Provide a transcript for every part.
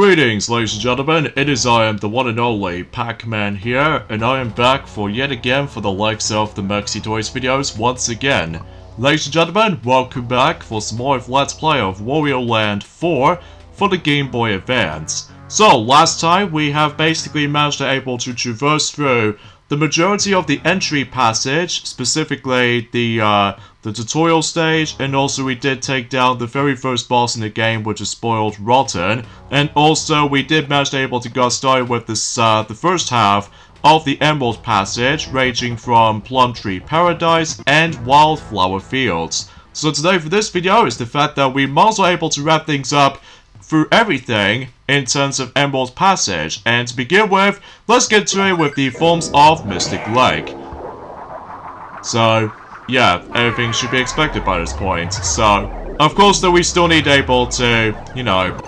Greetings, ladies and gentlemen, I am the one and only Pac-Man here, and I am back for yet again for the likes of the Mexi Toys videos once again. Ladies and gentlemen, welcome back for some more of Let's Play of Wario Land 4 for the Game Boy Advance. So, last time we have basically managed to able to traverse through the majority of the entry passage, specifically the tutorial stage, and also we did take down the very first boss in the game, which is Spoiled Rotten, and also we did manage to able to get started with this the first half of the Emerald Passage, ranging from Plum Tree Paradise and Wildflower Fields. So today for this video is the fact that we might as well able to wrap things up through everything in terms of Emerald Passage, and to begin with, let's get to it with the forms of Mystic Lake. So, yeah, everything should be expected by this point. So, of course, though, we still need able to, you know,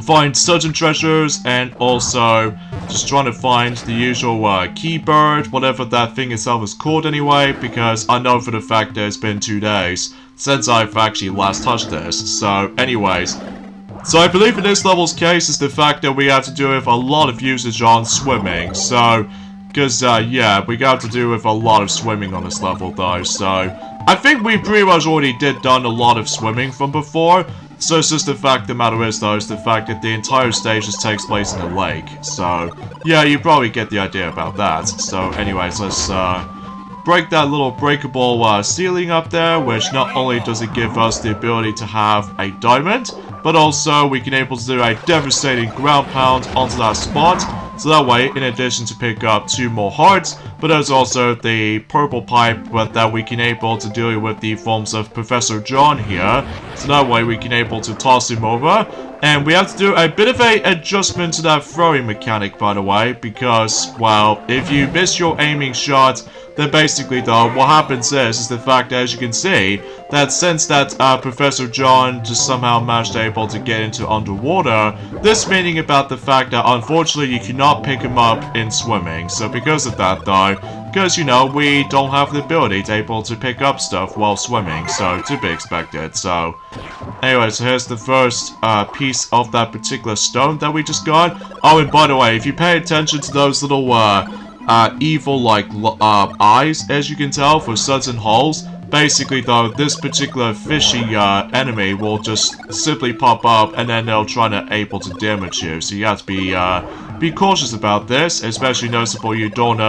find certain treasures, and also just trying to find the usual keybird, whatever that thing itself is called anyway, because I know for the fact that it's been 2 days since I've actually last touched this. So, anyways, so I believe in this level's case is the fact that we have to do with a lot of usage on swimming. So, because, yeah, we got to do with a lot of swimming on this level though. So, I think we pretty much already done a lot of swimming from before. So it's just the fact the matter is though, is the fact that the entire stage just takes place in a lake. So, yeah, you probably get the idea about that. So, anyways, let's, break that little breakable ceiling up there, which not only does it give us the ability to have a diamond, but also we can able to do a devastating ground pound onto that spot. So that way, in addition to pick up 2 more hearts, but there's also the purple pipe that we can able to deal with the forms of Professor John here. So that way we can able to toss him over. And we have to do a bit of a adjustment to that throwing mechanic, by the way, because, well, if you miss your aiming shot, then basically though, what happens is the fact that, as you can see, that since that Professor John just somehow managed to able to get into underwater, this meaning about the fact that unfortunately you cannot pick him up in swimming. So because of that though, because, you know, we don't have the ability to able to pick up stuff while swimming, so to be expected. So, anyway, so here's the first piece of that particular stone that we just got. Oh, and by the way, if you pay attention to those little evil like eyes, as you can tell, for certain holes, basically though, this particular fishy enemy will just simply pop up and then they'll try to able to damage you. So you have to be cautious about this, especially noticeable you don't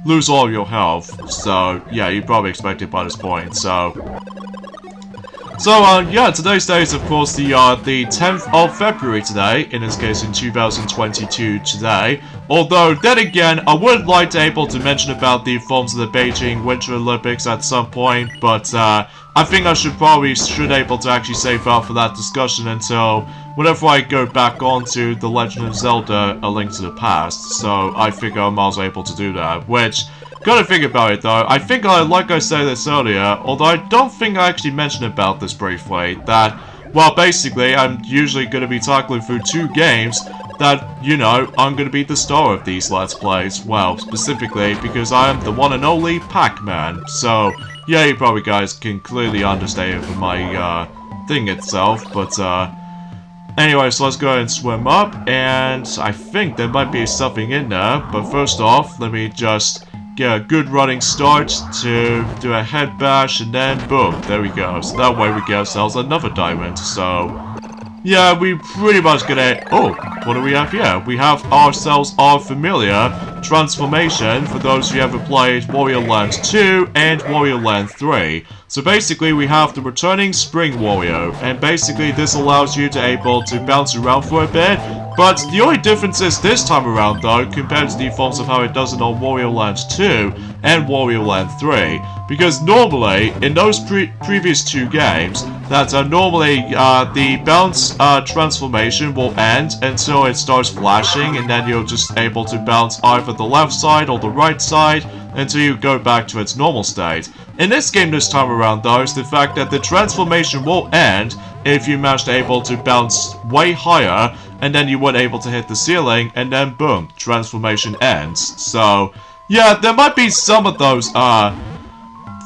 lose all of your health. So yeah, you probably expect it by this point. So yeah, today's day is of course the 10th of February today, in this case in 2022 today. Although, then again, I would like to able to mention about the forms of the Beijing Winter Olympics at some point, but I think I should able to actually save up for that discussion until whenever I go back onto The Legend of Zelda: A Link to the Past. So I figure I'm also able to do that, which, gotta think about it though, I think like I said this earlier, although I don't think I actually mentioned about this briefly, that, well, basically, I'm usually gonna be tackling through 2 games that, you know, I'm gonna be the star of these Let's Plays. Well, specifically because I am the one and only Pac-Man. So, yeah, you probably guys can clearly understand from my, thing itself, but, anyway, so let's go ahead and swim up, and I think there might be something in there, but first off, let me just get a good running start to do a head bash, and then boom, there we go. So that way we get ourselves another diamond. So yeah, we pretty much gonna... Oh, what do we have here? We have ourselves our familiar transformation for those who ever played Wario Land 2 and Wario Land 3. So basically we have the returning Spring Wario, and basically this allows you to able to bounce around for a bit. But the only difference is this time around though, compared to the forms of how it does it on Wario Land 2 and Wario Land 3, because normally in those previous 2 games, that normally the bounce transformation will end until it starts flashing, and then you're just able to bounce either the left side or the right side until you go back to its normal state. In this game this time around though, is the fact that the transformation will end if you manage to able to bounce way higher, and then you weren't able to hit the ceiling, and then boom, transformation ends. So yeah, there might be some of those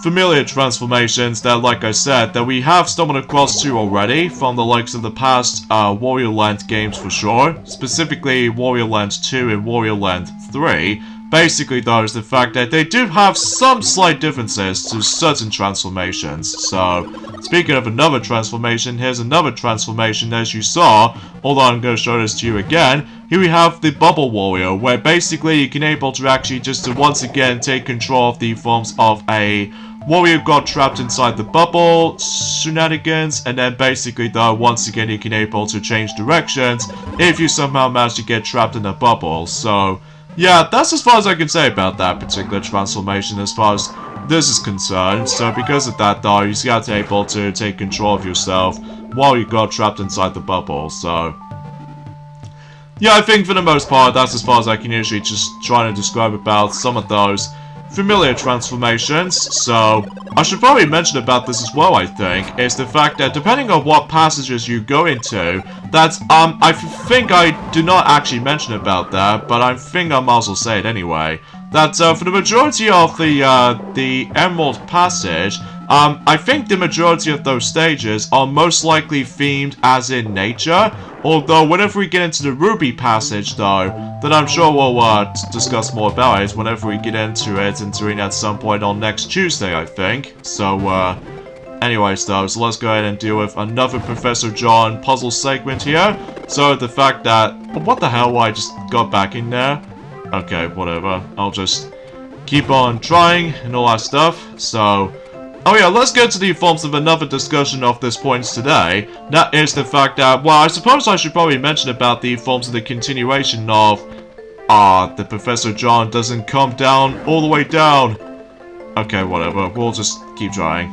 familiar transformations that, like I said, that we have stumbled across to already from the likes of the past Wario Land games for sure. Specifically, Wario Land 2 and Wario Land 3. Basically, though, is the fact that they do have some slight differences to certain transformations. So, speaking of another transformation, here's another transformation as you saw. Although I'm going to show this to you again. Here we have the Bubble Warrior, where basically you can able to actually just to once again take control of the forms of a warrior got trapped inside the bubble, shenanigans, and then basically though once again you can able to change directions if you somehow manage to get trapped in a bubble. So yeah, that's as far as I can say about that particular transformation as far as this is concerned. So because of that though, you got to able to take control of yourself while you got trapped inside the bubble. So yeah, I think for the most part that's as far as I can usually just try to describe about some of those familiar transformations. So I should probably mention about this as well, I think, is the fact that depending on what passages you go into, that's, I think I do not actually mention about that, but I think I might as well say it anyway, that, for the majority of the Emerald Passage, I think the majority of those stages are most likely themed as in nature, although whenever we get into the Ruby Passage, though, then I'm sure we'll discuss more about it whenever we get into it and doing at some point on next Tuesday, I think. So, anyways, though, so let's go ahead and deal with another Professor John puzzle segment here. So, the fact that... What the hell, I just got back in there? Okay, whatever. I'll just keep on trying and all that stuff. So... Oh yeah, let's get to the forms of another discussion of this point today. That is the fact that, well, I suppose I should probably mention about the forms of the continuation of, the Professor John doesn't come down all the way down. Okay, whatever, we'll just keep trying.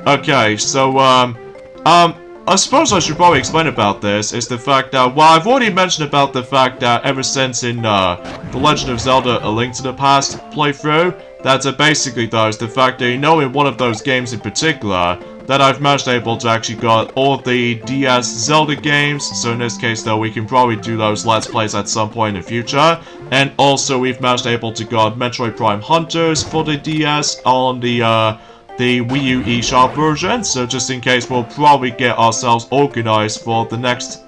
Okay, so, I suppose I should probably explain about this, is the fact that, well, I've already mentioned about the fact that ever since in, The Legend of Zelda A Link to the Past playthrough, that's basically though is the fact that you know in one of those games in particular that I've managed able to actually got all the DS Zelda games, so in this case though we can probably do those Let's Plays at some point in the future, and also we've managed able to got Metroid Prime Hunters for the DS on the Wii U eShop version, so just in case we'll probably get ourselves organized for the next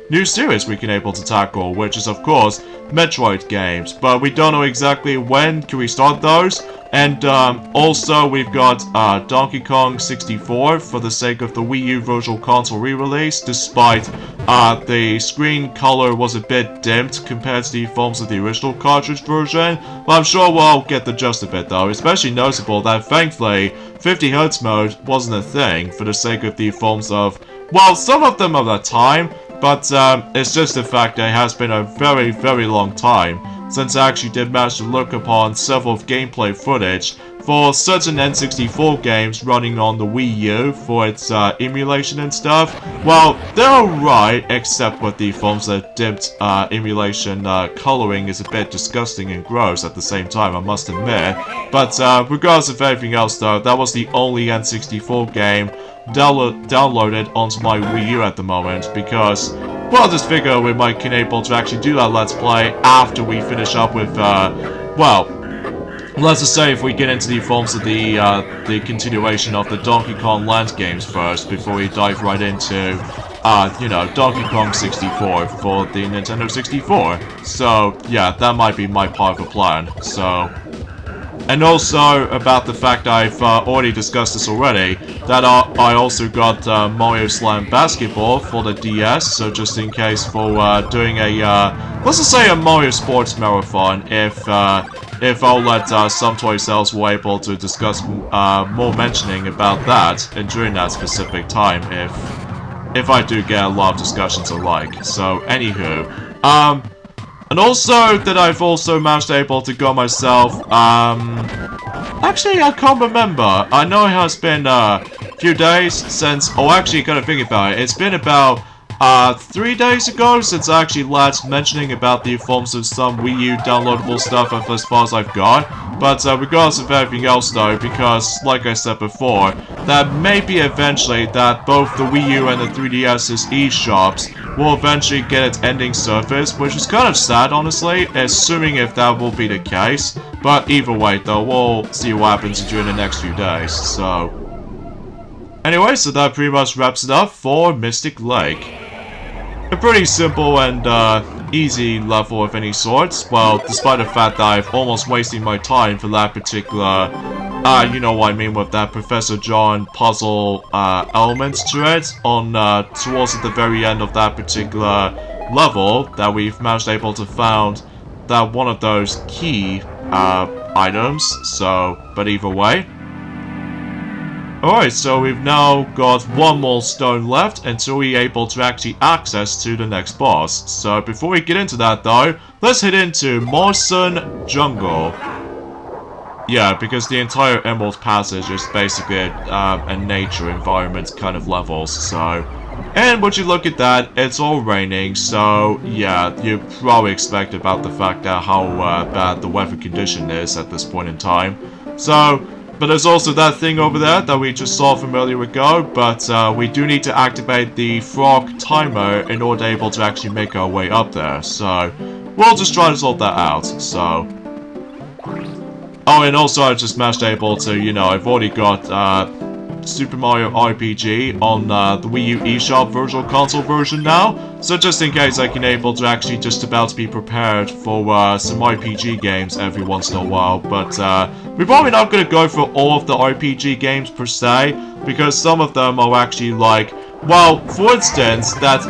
new series we can able to tackle, which is of course Metroid games, but we don't know exactly when can we start those. And also we've got Donkey Kong 64 for the sake of the Wii U Virtual Console re-release, despite the screen color was a bit dimmed compared to the forms of the original cartridge version. But I'm sure we'll get the gist of it though, especially noticeable that thankfully 50Hz mode wasn't a thing for the sake of the forms of, well, some of them of that time, but it's just the fact that it has been a very, very long time since I actually did manage to look upon several gameplay footage for certain N64 games running on the Wii U for its emulation and stuff. Well, they're alright, except with the forms that dipped emulation coloring is a bit disgusting and gross at the same time, I must admit. But regardless of anything else though, that was the only N64 game downloaded onto my Wii U at the moment, because, well, I just figure we might be able to actually do that Let's Play after we finish up with, well, let's just say if we get into the forms of the continuation of the Donkey Kong Land games first, before we dive right into, you know, Donkey Kong 64 for the Nintendo 64. So, yeah, that might be my part of the plan, so... And also about the fact I've already discussed this already, that I also got Mario Slam Basketball for the DS, so just in case for doing a, let's just say a Mario Sports Marathon, if I'll let some toy sales were able to discuss more mentioning about that, and during that specific time, if I do get a lot of discussions alike. So, anywho, and also that I've also managed able to go myself, actually I can't remember. I know it has been a few days since, oh actually gotta think about it, it's been about 3 days ago, since I actually last mentioning about the forms of some Wii U downloadable stuff as far as I've got. But regardless of everything else though, because like I said before, that maybe eventually that both the Wii U and the 3DS's eShops will eventually get its ending surface, which is kind of sad honestly, assuming if that will be the case. But either way though, we'll see what happens during the next few days, so... Anyway, so that pretty much wraps it up for Mystic Lake. A pretty simple and easy level of any sorts. Well, despite the fact that I've almost wasted my time for that particular, you know what I mean with that Professor John puzzle element to it on towards the very end of that particular level that we've managed able to found that one of those key items. So, but either way. Alright, so we've now got one more stone left until we're able to actually access to the next boss. So before we get into that though, let's head into Morrison Jungle. Yeah, because the entire Emerald Passage is basically a nature environment kind of level, so... And would you look at that, it's all raining, so yeah, you probably expect about the fact that how bad the weather condition is at this point in time. So... But there's also that thing over there that we just saw from earlier ago, but we do need to activate the frog timer in order to able to actually make our way up there, so we'll just try to sort that out, so... Oh, and also I just managed able to, you know, I've already got Super Mario RPG on the Wii U eShop Virtual Console version now, so just in case I can able to actually just about be prepared for some RPG games every once in a while, but we're probably not going to go for all of the RPG games per se, because some of them are actually like, well, for instance, that,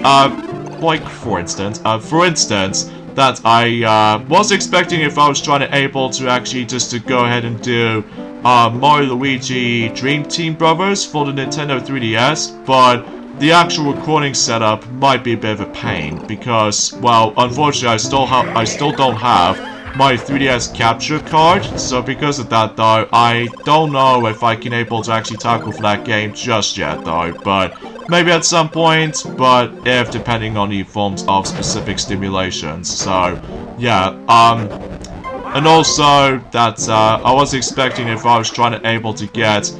that I was expecting if I was trying to able to actually just to go ahead and do Mario Luigi Dream Team Brothers for the Nintendo 3DS, but the actual recording setup might be a bit of a pain because, well, unfortunately I still don't have my 3DS capture card, so because of that though, I don't know if I can able to actually tackle for that game just yet though, but maybe at some point, but if depending on the forms of specific stimulations, so yeah, and also that I was expecting if I was trying to able to get,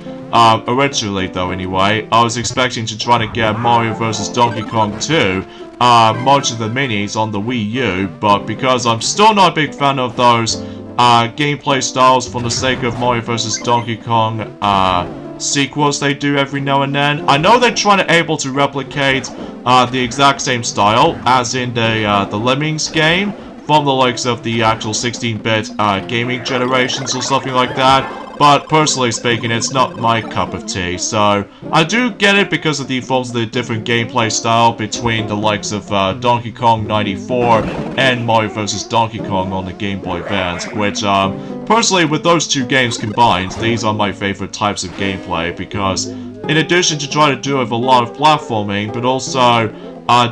originally though anyway, I was expecting to try to get Mario vs. Donkey Kong 2, March of the Minis on the Wii U, but because I'm still not a big fan of those gameplay styles for the sake of Mario vs. Donkey Kong sequels they do every now and then. I know they're trying to able to replicate the exact same style as in the Lemmings game from the likes of the actual 16-bit gaming generations or something like that. But personally speaking, it's not my cup of tea, so I do get it because of the forms of the different gameplay style between the likes of Donkey Kong 94 and Mario vs. Donkey Kong on the Game Boy Advance, which personally with those two games combined, these are my favorite types of gameplay because in addition to trying to do with a lot of platforming, but also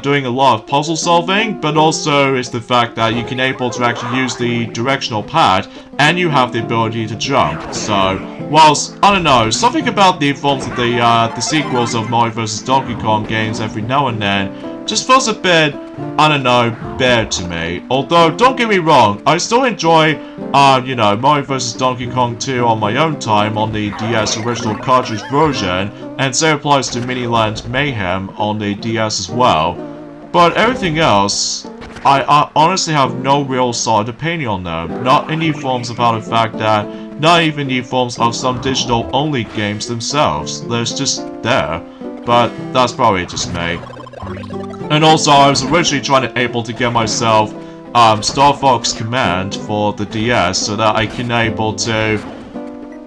doing a lot of puzzle solving, but also is the fact that you can able to actually use the directional pad and you have the ability to jump. So, whilst, I don't know, something about the forms of the sequels of Mario vs. Donkey Kong games every now and then just feels a bit, I don't know, bare to me. Although, don't get me wrong, I still enjoy, you know, Mario vs. Donkey Kong 2 on my own time on the DS original cartridge version, and same applies to Miniland Mayhem on the DS as well. But everything else, I honestly have no real solid opinion on them. Not in the forms about the fact that, not even the forms of some digital-only games themselves. There's just there. But that's probably just me. And also, I was originally trying to able to get myself Star Fox Command for the DS so that I can able to...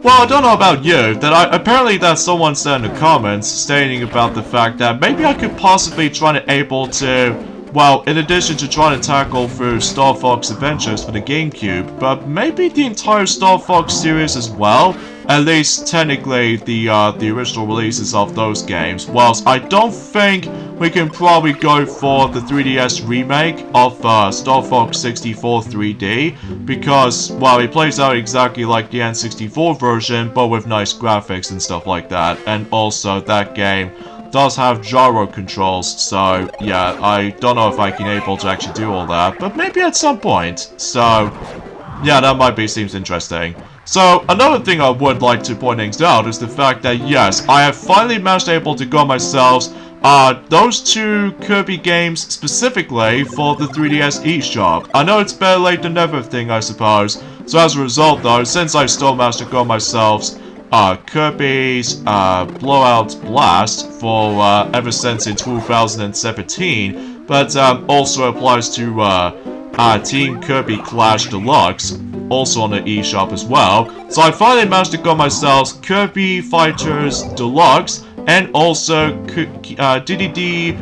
Well, I don't know about you, apparently that someone said in the comments stating about the fact that maybe I could possibly try to able to, well, in addition to trying to tackle through Star Fox Adventures for the GameCube, but maybe the entire Star Fox series as well, at least technically the original releases of those games, whilst I don't think we can probably go for the 3DS remake of Star Fox 64 3D, because, well, it plays out exactly like the N64 version, but with nice graphics and stuff like that, and also that game does have gyro controls, so yeah, I don't know if I can able to actually do all that, but maybe at some point. So yeah, that seems interesting. So another thing I would like to point things out is the fact that yes, I have finally managed able to got myself those two Kirby games specifically for the 3DS eShop. I know it's better late than never thing, I suppose. So as a result though, since I still managed to got myself Kirby's Blowout Blast for ever since in 2017, but also applies to Team Kirby Clash Deluxe, also on the eShop as well. So I finally managed to got myself Kirby Fighters Deluxe and also DDD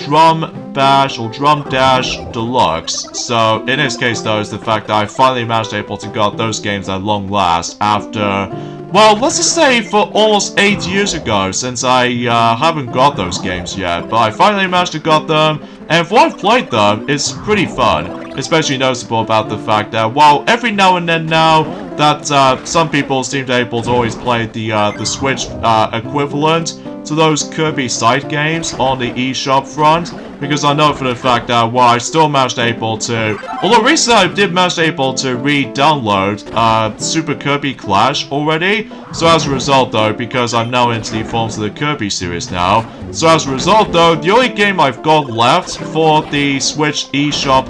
Drum Bash or Drum Dash Deluxe. So in this case though is the fact that I finally managed able to got those games at long last after, well, let's just say for almost 8 years ago since I haven't got those games yet, but I finally managed to got them, and for I've played them, it's pretty fun. Especially noticeable about the fact that, well, every now and then now that some people seem to able to always play the Switch equivalent to those Kirby side games on the eShop front, because I know for the fact that, well, I still managed able to, although recently I did manage able to re-download Super Kirby Clash already, so as a result though, because I'm now into the forms of the Kirby series now, so as a result though, the only game I've got left for the Switch eShop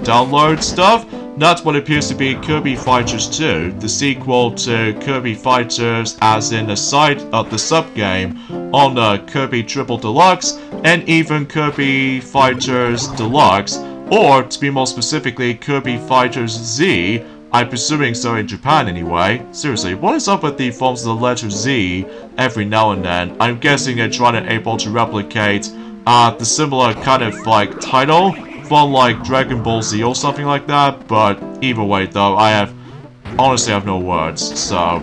download stuff, that's what appears to be Kirby Fighters 2, the sequel to Kirby Fighters as in the sub-game on Kirby Triple Deluxe, and even Kirby Fighters Deluxe, or to be more specifically, Kirby Fighters Z, I'm presuming so in Japan anyway. Seriously, what is up with the forms of the letter Z every now and then? I'm guessing they're trying to able to replicate the similar kind of like title from like Dragon Ball Z or something like that, but either way though, honestly have no words, so.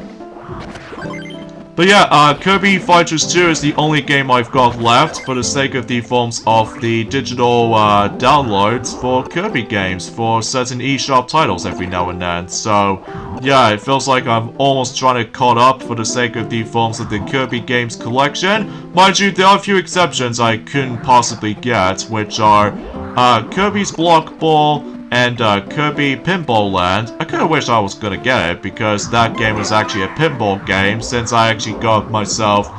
But yeah, Kirby Fighters 2 is the only game I've got left for the sake of the forms of the digital downloads for Kirby games for certain eShop titles every now and then. So yeah, it feels like I'm almost trying to caught up for the sake of the forms of the Kirby games collection. Mind you, there are a few exceptions I couldn't possibly get, which are Kirby's Block Ball and Kirby Pinball Land. I kinda wish I was gonna get it, because that game was actually a pinball game, since I actually got myself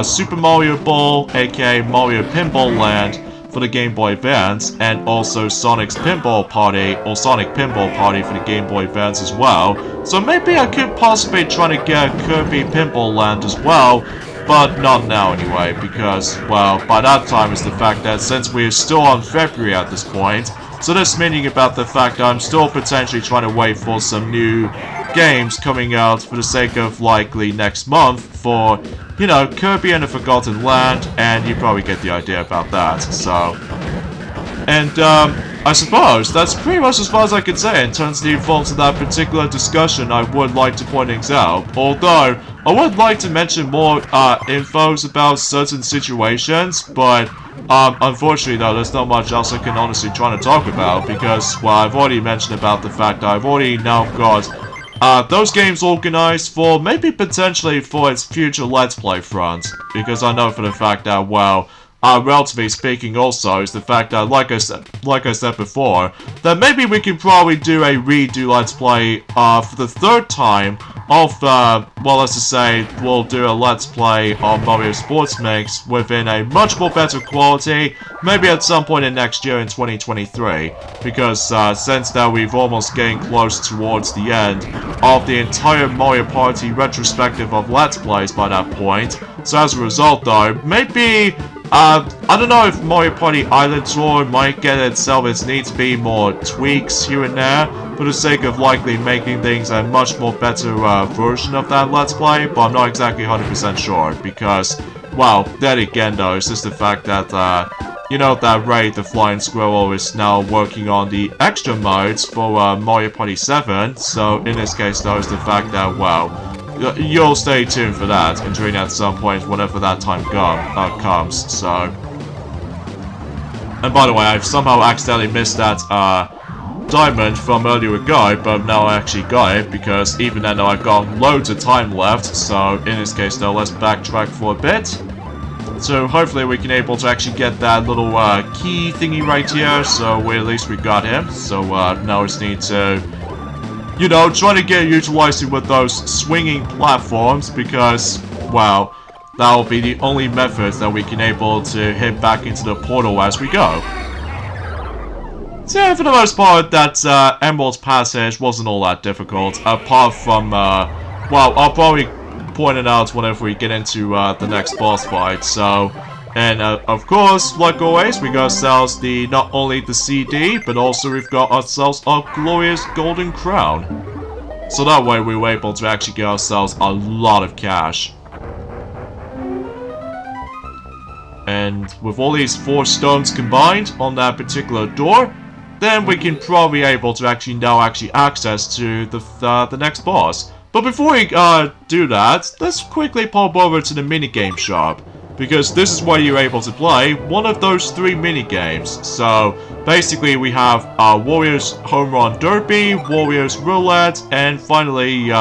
Super Mario Ball, aka Mario Pinball Land, for the Game Boy Advance, and also Sonic's Pinball Party, or Sonic Pinball Party for the Game Boy Advance as well. So maybe I could possibly try to get Kirby Pinball Land as well, but not now anyway, because, well, by that time is the fact that since we're still on February at this point, so this meaning about the fact that I'm still potentially trying to wait for some new games coming out for the sake of likely next month for, you know, Kirby and the Forgotten Land, and you probably get the idea about that, so. And, I suppose that's pretty much as far as I can say in terms of the forms of that particular discussion. I would like to point things out, although I would like to mention more infos about certain situations, but unfortunately though, there's not much else I can honestly try to talk about, because, well, I've already mentioned about the fact that I've already now got those games organized for maybe potentially for its future Let's Play front, because I know for the fact that, well, relatively speaking also, is the fact that, like I said before, that maybe we can probably do a redo Let's Play, for the third time of, well, let's just say, we'll do a Let's Play on Mario Sports Mix within a much more better quality, maybe at some point in next year in 2023, because, since that we've almost getting close towards the end of the entire Mario Party retrospective of Let's Plays by that point, so as a result though, maybe, I don't know if Mario Party Island Tour might get itself its needs to be more tweaks here and there, for the sake of likely making things a much more better version of that Let's Play, but I'm not exactly 100% sure, because, well, then again though, it's just the fact that, you know that Ray the Flying Squirrel is now working on the extra modes for Mario Party 7, so in this case though, it's the fact that, well, you'll stay tuned for that, entering at some point whenever that time comes, so. And by the way, I've somehow accidentally missed that, diamond from earlier ago, but now I actually got it, because even then though I've got loads of time left, so in this case though, let's backtrack for a bit. So hopefully we can able to actually get that little key thingy right here. So at least we got him. So now we just need to, you know, try to get utilizing with those swinging platforms because, wow, that will be the only methods that we can able to hit back into the portal as we go. So yeah, for the most part, that Emerald's Passage wasn't all that difficult, apart from, well, I'll probably point it out whenever we get into the next boss fight. So, and of course, like always, we got ourselves not only the CD, but also we've got ourselves our glorious golden crown. So that way we were able to actually get ourselves a lot of cash. And with all these 4 stones combined on that particular door, then we can probably able to actually now access to the next boss. But before we do that, let's quickly pop over to the minigame shop, because this is where you're able to play one of those 3 minigames. So basically we have Warriors Home Run Derby, Warriors Roulette, and finally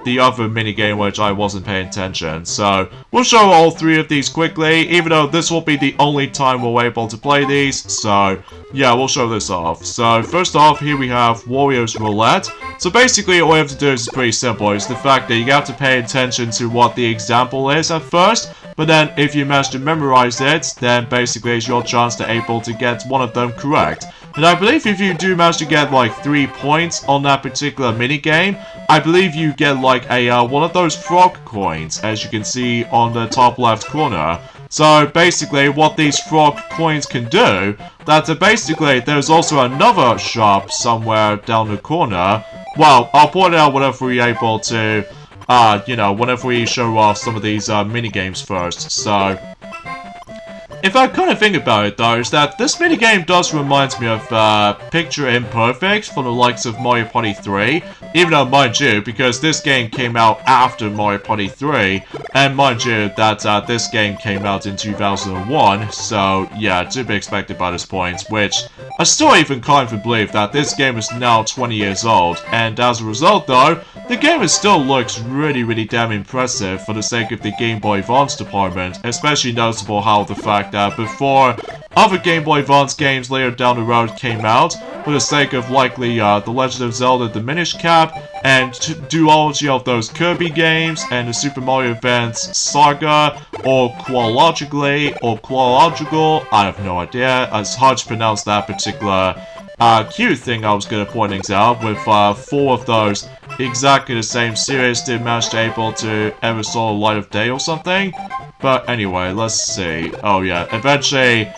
the other minigame which I wasn't paying attention. So we'll show all 3 of these quickly, even though this will be the only time we're able to play these. So yeah, we'll show this off. So first off, here we have Warriors Roulette. So basically all you have to do is pretty simple. It's the fact that you have to pay attention to what the example is at first, but then if you manage to memorize it, then basically it's your chance to able to get one of them correct. And I believe if you do manage to get like 3 points on that particular minigame, I believe you get like a one of those frog coins, as you can see on the top left corner. So basically what these frog coins can do, that basically there's also another shop somewhere down the corner. Well, I'll point it out whenever we're able to, you know, whenever we show off some of these minigames first. So if I kind of think about it though, is that this minigame does remind me of Picture Imperfect from the likes of Mario Party 3. Even though, mind you, because this game came out after Mario Party 3, and mind you that this game came out in 2001, so yeah, to be expected by this point, which I still even can't even believe that this game is now 20 years old, and as a result though, the game still looks really damn impressive for the sake of the Game Boy Advance department, especially noticeable how the fact that before other Game Boy Advance games later down the road came out, for the sake of likely The Legend of Zelda The Minish Cap, and duology of those Kirby games, and the Super Mario Advance Saga, or Chronological, I have no idea, it's hard to pronounce that particular cute thing I was gonna point things out, with 4 of those exactly the same series did manage to able to ever saw the light of day or something. But anyway, let's see. Oh yeah, eventually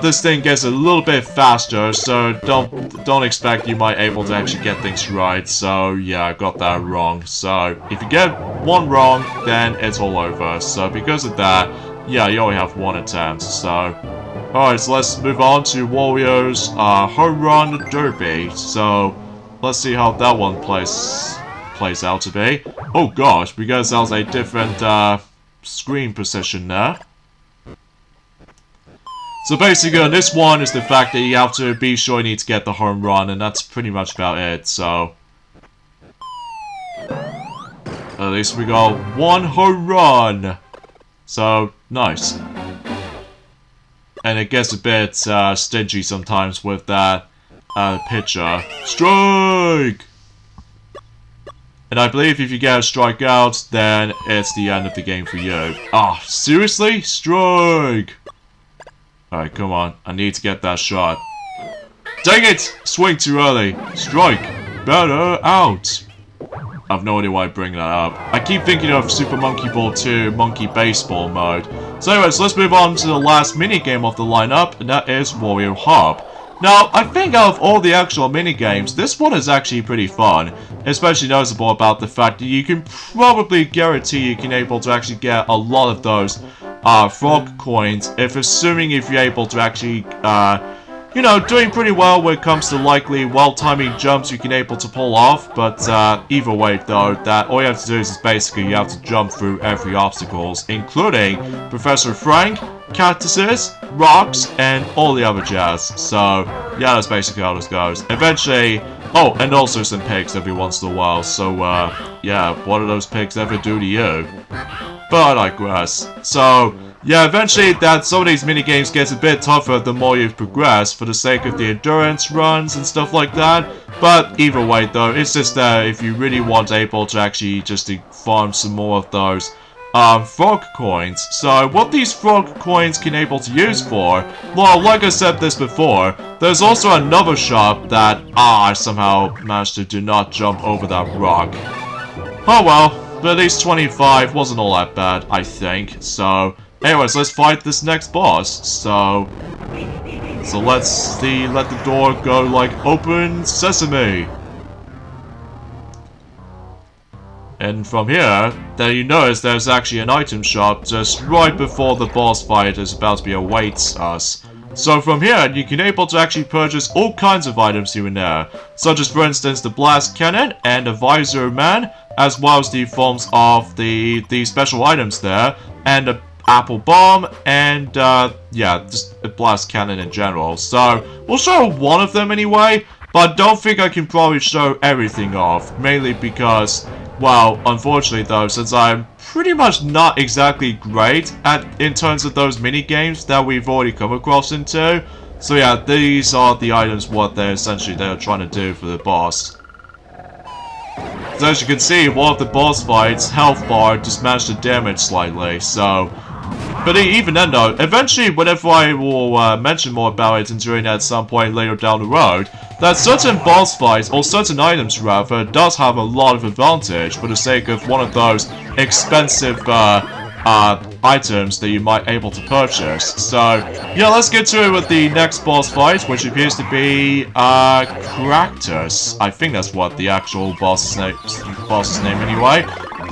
this thing gets a little bit faster, so don't expect you might able to actually get things right. So yeah, I got that wrong. So if you get one wrong, then it's all over. So because of that, yeah, you only have 1 attempt. So alright, so let's move on to Warriors Home Run Derby. So let's see how that one plays out to be. Oh gosh, we got ourselves a different screen position there. So basically on this one is the fact that you have to be sure you need to get the home run, and that's pretty much about it. So at least we got 1 home run. So nice. And it gets a bit stingy sometimes with that pitcher. Strike! And I believe if you get a strikeout, then it's the end of the game for you. Ah, seriously? Strike! Alright, come on. I need to get that shot. Dang it! Swing too early. Strike! Better out! I have no idea why I bring that up. I keep thinking of Super Monkey Ball 2 Monkey Baseball mode. So anyways, let's move on to the last minigame of the lineup, and that is Wario Hop. Now, I think out of all the actual minigames, this one is actually pretty fun. Especially noticeable about the fact that you can probably guarantee you can able to actually get a lot of those frog coins, assuming if you're able to actually, you know, doing pretty well when it comes to likely well-timing jumps you can able to pull off. But either way though, that all you have to do is basically you have to jump through every obstacles, including Professor Frank, cactuses, rocks, and all the other jazz. So yeah, that's basically how this goes. Eventually, oh, and also some pigs every once in a while. So yeah, what do those pigs ever do to you? But I digress. So yeah, eventually that some of these minigames gets a bit tougher the more you progress for the sake of the endurance runs and stuff like that. But either way though, it's just that if you really want able to actually just to farm some more of those frog coins. So what these frog coins can able to use for, well, like I said this before, there's also another shop that I somehow managed to do not jump over that rock. Oh well, but at least 25 wasn't all that bad, I think. So anyways, let's fight this next boss. So let's see, let the door go like open sesame. And from here, then you notice there's actually an item shop just right before the boss fight is about to be awaits us. So from here, you can able to actually purchase all kinds of items here and there, such as for instance the blast cannon and the visor man, as well as the forms of the special items there, and the apple bomb, and yeah, just a blast cannon in general. So we'll show one of them anyway, but I don't think I can probably show everything off, mainly because, well, unfortunately though, since I'm pretty much not exactly great in terms of those mini games that we've already come across into. So yeah, these are the items what they're trying to do for the boss. So as you can see, one of the boss fights, health bar just managed to damage slightly, so... But even then though, eventually whenever I will mention more about it during at some point later down the road, that certain boss fights, or certain items rather, does have a lot of advantage for the sake of one of those expensive items that you might able to purchase. So yeah, let's get to it with the next boss fight, which appears to be Cractus. I think that's what the actual boss's name anyway.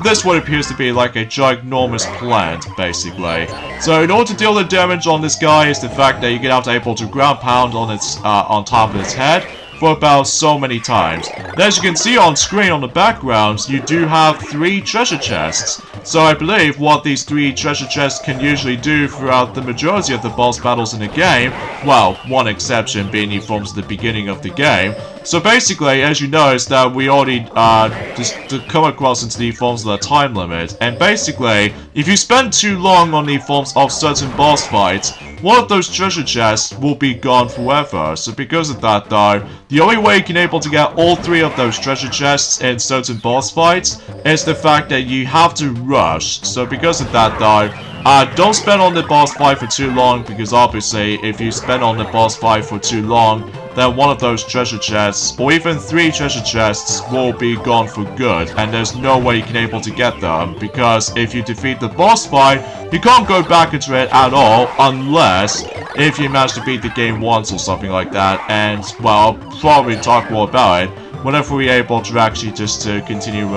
This one appears to be like a ginormous plant, basically. So in order to deal the damage on this guy is the fact that you're gonna have to able to ground pound on its on top of its head for about so many times. And as you can see on screen on the background, you do have 3 treasure chests. So I believe what these 3 treasure chests can usually do throughout the majority of the boss battles in the game, well, one exception being the forms at the beginning of the game. So basically, as you notice that we already just come across into the forms of the time limit, and basically, if you spend too long on the forms of certain boss fights, one of those treasure chests will be gone forever. So because of that though, the only way you can able to get all 3 of those treasure chests in certain boss fights is the fact that you have to rush. So because of that though, don't spend on the boss fight for too long, because obviously if you spend on the boss fight for too long, then one of those treasure chests, or even 3 treasure chests, will be gone for good, and there's no way you can able to get them, because if you defeat the boss fight, you can't go back into it at all, unless if you manage to beat the game once or something like that, and, well, I'll probably talk more about it whenever we're able to actually just to continue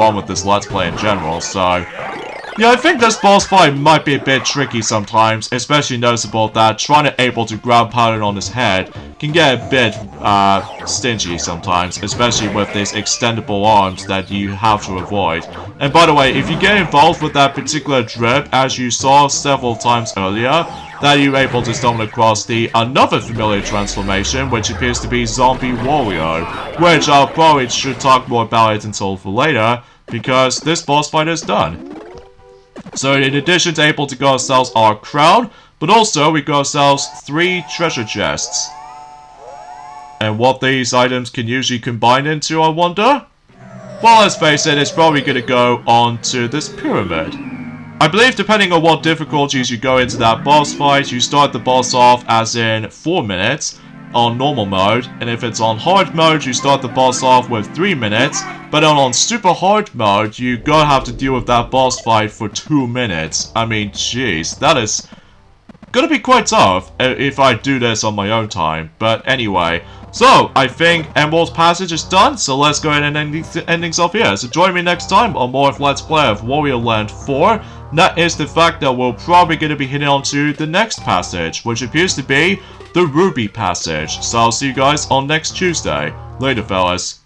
on with this Let's Play in general. So yeah, I think this boss fight might be a bit tricky sometimes, especially noticeable that trying to able to ground pound it on his head can get a bit stingy sometimes, especially with these extendable arms that you have to avoid. And by the way, if you get involved with that particular drip, as you saw several times earlier, that you're able to stumble across another familiar transformation, which appears to be Zombie Warrior, which I'll probably should talk more about it until for later, because this boss fight is done. So in addition to able to get ourselves our crown, but also we got ourselves 3 treasure chests. And what these items can usually combine into, I wonder? Well, let's face it, it's probably going to go on to this pyramid. I believe depending on what difficulties you go into that boss fight, you start the boss off as in 4 minutes on normal mode, and if it's on hard mode, you start the boss off with 3 minutes, but then on super hard mode, you gonna have to deal with that boss fight for 2 minutes. I mean, jeez, that is gonna be quite tough if I do this on my own time. But anyway, so I think Emerald's Passage is done, so let's go ahead and end things off here. So join me next time on more of Let's Play of Wario Land 4. That is the fact that we're probably going to be hitting on to the next passage, which appears to be the Ruby Passage. So I'll see you guys on next Tuesday. Later, fellas.